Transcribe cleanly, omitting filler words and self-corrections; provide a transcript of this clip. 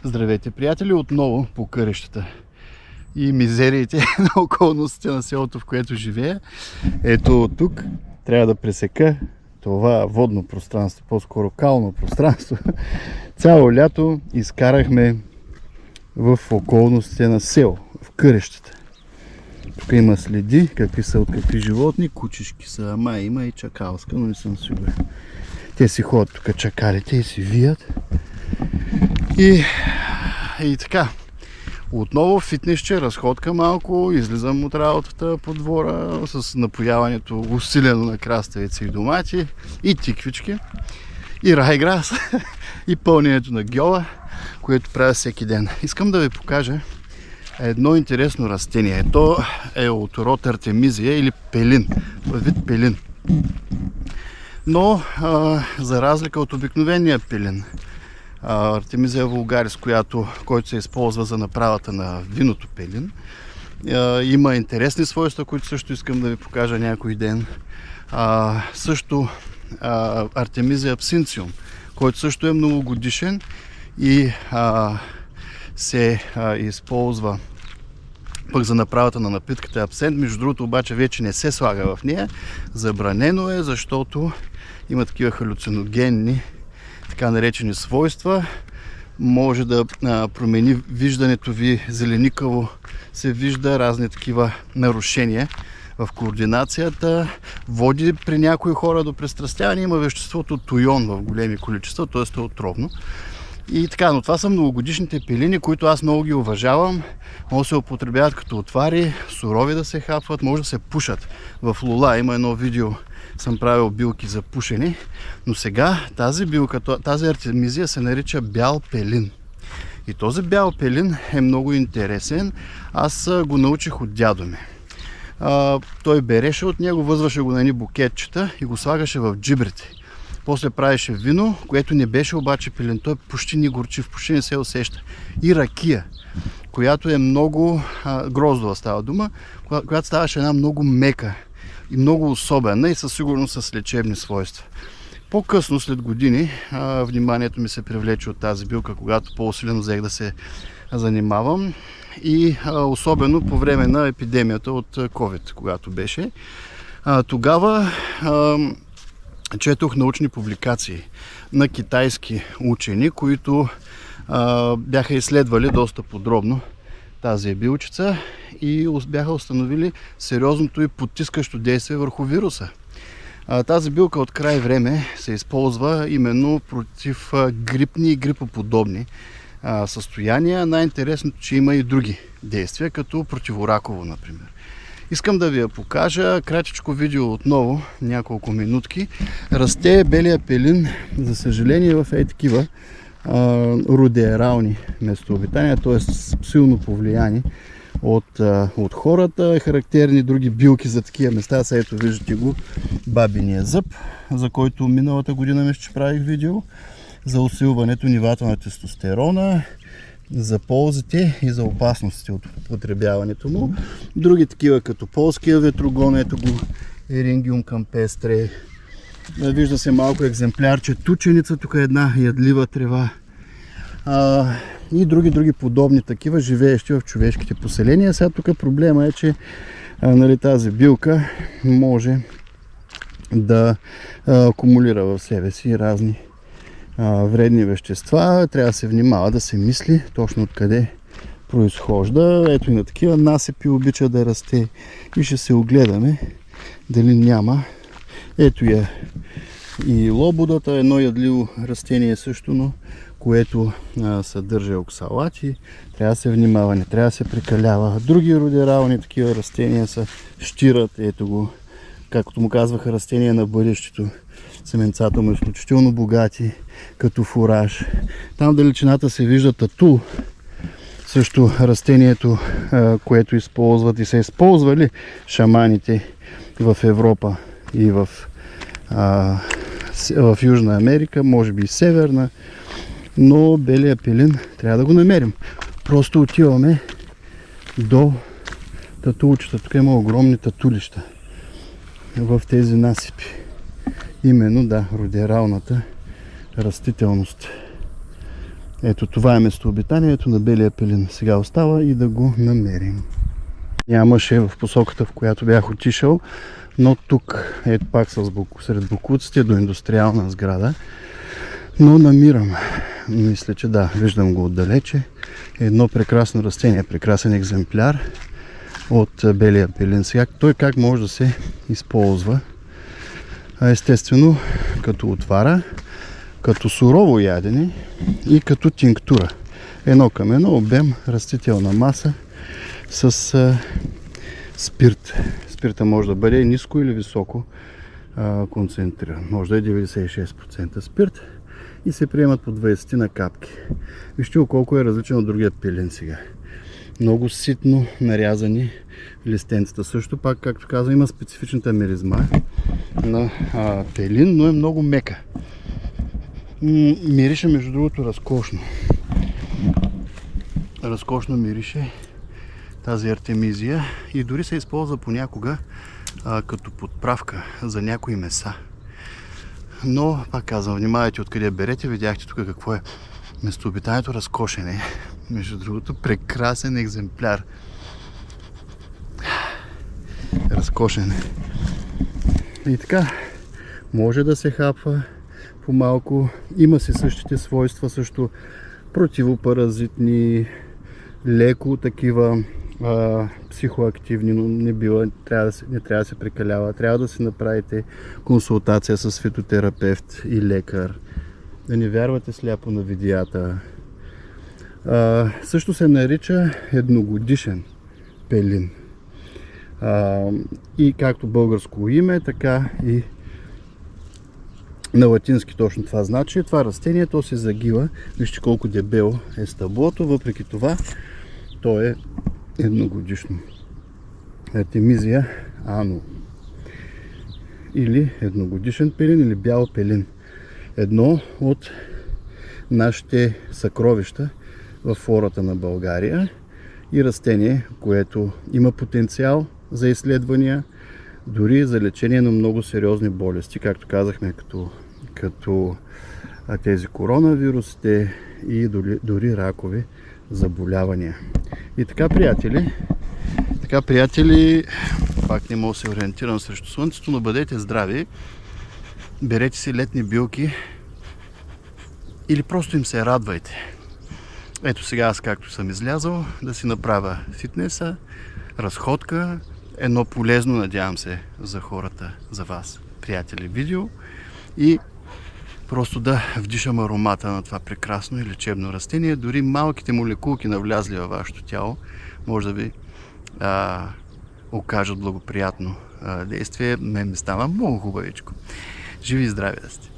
Здравейте, приятели, отново по къщата и мизериите на околностите на селото, в което живея. Ето тук трябва да пресека това водно пространство, по-скоро кално пространство. Цяло лято изкарахме в околностите на село, в къщата. Тук има следи, какви са от какви животни, кучешки са, май има и чакалска, но не съм сигурен. Те си ходят тук чакалите и си вият. И така, отново фитнесче, разходка малко, излизам от работата по двора с напояването усилено на краставици и домати, и тиквички, и райграс, и пълнението на гьола, което правя всеки ден. Искам да ви покажа едно интересно растение. То е от род Артемизия или пелин, вид пелин. Но за разлика от обикновения пелин, Артемизия вулгарис, който се използва за направата на виното пелин, има интересни свойства, които също искам да ви покажа някой ден. Също Артемизия абсинциум, който също е многогодишен и се използва пък за направата на напитката абсент. Между другото обаче вече не се слага в нея. Забранено е, защото има такива халюциногенни, така наречени свойства. Може да промени виждането ви, зеленикаво се вижда, разни такива нарушения в координацията. Води при някои хора до престрастяване. Има веществото туйон в големи количества, т.е. е отровно. И така, но това са многогодишните пелини, които аз много ги уважавам. Може да се употребяват като отвари, сурови да се хапват, може да се пушат. В Лула има едно видео, съм правил билки за пушене, но сега тази билка, тази артемизия се нарича бял пелин. И този бял пелин е много интересен. Аз го научих от дядо ми. Той береше от него, възваше го на едни букетчета и го слагаше в джибрите. После правеше вино, което не беше обаче пелин. Той почти не горчив, почти не се усеща. И ракия, която е много гроздова става дума, която ставаше една много мека и много особена и със сигурност с лечебни свойства. По-късно, след години, вниманието ми се привлече от тази билка, когато по-усилено взех да се занимавам. И особено по време на епидемията от COVID, когато беше. Тогава четох научни публикации на китайски учени, които бяха изследвали доста подробно тази билчица и бяха установили сериозното и потискащо действие върху вируса. Тази билка от край време се използва именно против грипни и грипоподобни състояния. Най-интересното, че има и други действия, като противораково, например. Искам да ви я покажа. Кратичко видео отново, няколко минутки. Расте белия пелин, за съжаление, в такива рудерални местообитания, т.е. силно повлияни от хората. Характерни други билки за такива места. Сега ето виждате го, бабиния зъб, за който миналата година мисля, че правих видео, за усилването нивата на тестостерона, за ползите и за опасностите от употребяването му. Други такива като полския ветрогон, ето го, Ерингиум кампестре. Вижда се малко екземплярче, тученица, тук е една ядлива трева. И други подобни такива, живеещи в човешките поселения. Сега тук проблема е, че тази билка може да акумулира в себе си разни вредни вещества. Трябва да се внимава, да се мисли точно откъде произхожда. Ето и на такива насипи обича да расте и ще се огледаме дали няма. Ето я и лободата, едно ядливо растение също, но което съдържа оксалати. Трябва да се внимава, не трябва да се прекалява. Други рудерални такива растения са щират, ето го, както му казваха, растения на бъдещето. Семенцата му е изключително богати като фураж. Там в далечината се вижда татул, също растението, което използват и са използвали шаманите в Европа и в Южна Америка, може би и Северна, но белия пелин трябва да го намерим. Просто отиваме до татулчета. Тук има огромни татулища в тези насипи. Именно, да, рудералната растителност. Ето това е местообитанието на белия пелин. Сега остава и да го намерим. Нямаше в посоката, в която бях отишъл, но тук, ето пак сред бокуците до индустриална сграда, но намирам. Мисля, че да, виждам го отдалече. Едно прекрасно растение, прекрасен екземпляр от белия пелин. Сега той как може да се използва? Естествено, като отвара, като сурово ядене и като тинктура. Едно към едно обем растителна маса с спирт. Спирта може да бъде ниско или високо концентриран. Може да е 96% спирт и се приемат по 20 на капки. Вижте колко е различен от другия пелин сега. Много ситно нарязани листенцата. Също пак, както казвам, има специфичната миризма на пелин, но е много мека. Мирише, между другото, разкошно. Разкошно мирише тази артемизия и дори се използва понякога като подправка за някои меса. Но, пак казвам, внимавайте откъде берете. Видяхте тук какво е местообитанието. Разкошен е. Между другото, прекрасен екземпляр. Разкошен. И така, може да се хапва по-малко. Има си същите свойства, също противопаразитни, леко такива психоактивни, но не трябва да се прекалява. Трябва да си направите консултация с фитотерапевт и лекар. Да не вярвате сляпо на видеята. Също се нарича едногодишен пелин. И както българско име, така и на латински точно това значи. Това растение, то се загива. Вижте колко дебело е стъблото. Въпреки това, то е едногодишно. Артемизия ано. Или едногодишен пелин, или бял пелин. Едно от нашите съкровища в флората на България и растение, което има потенциал за изследвания, дори за лечение на много сериозни болести, както казахме, като тези коронавирусите и дори ракови заболявания. И така, приятели, пак не мога да се ориентирам срещу слънцето, но бъдете здрави, берете си летни билки или просто им се радвайте. Ето сега аз, както съм излязъл, да си направя фитнеса, разходка, едно полезно, надявам се, за хората, за вас, приятели, видео и просто да вдишам аромата на това прекрасно и лечебно растение. Дори малките молекулки навлязли във вашето тяло може да ви окажат благоприятно действие. Мен ми става много хубавичко. Живи и здрави да сте!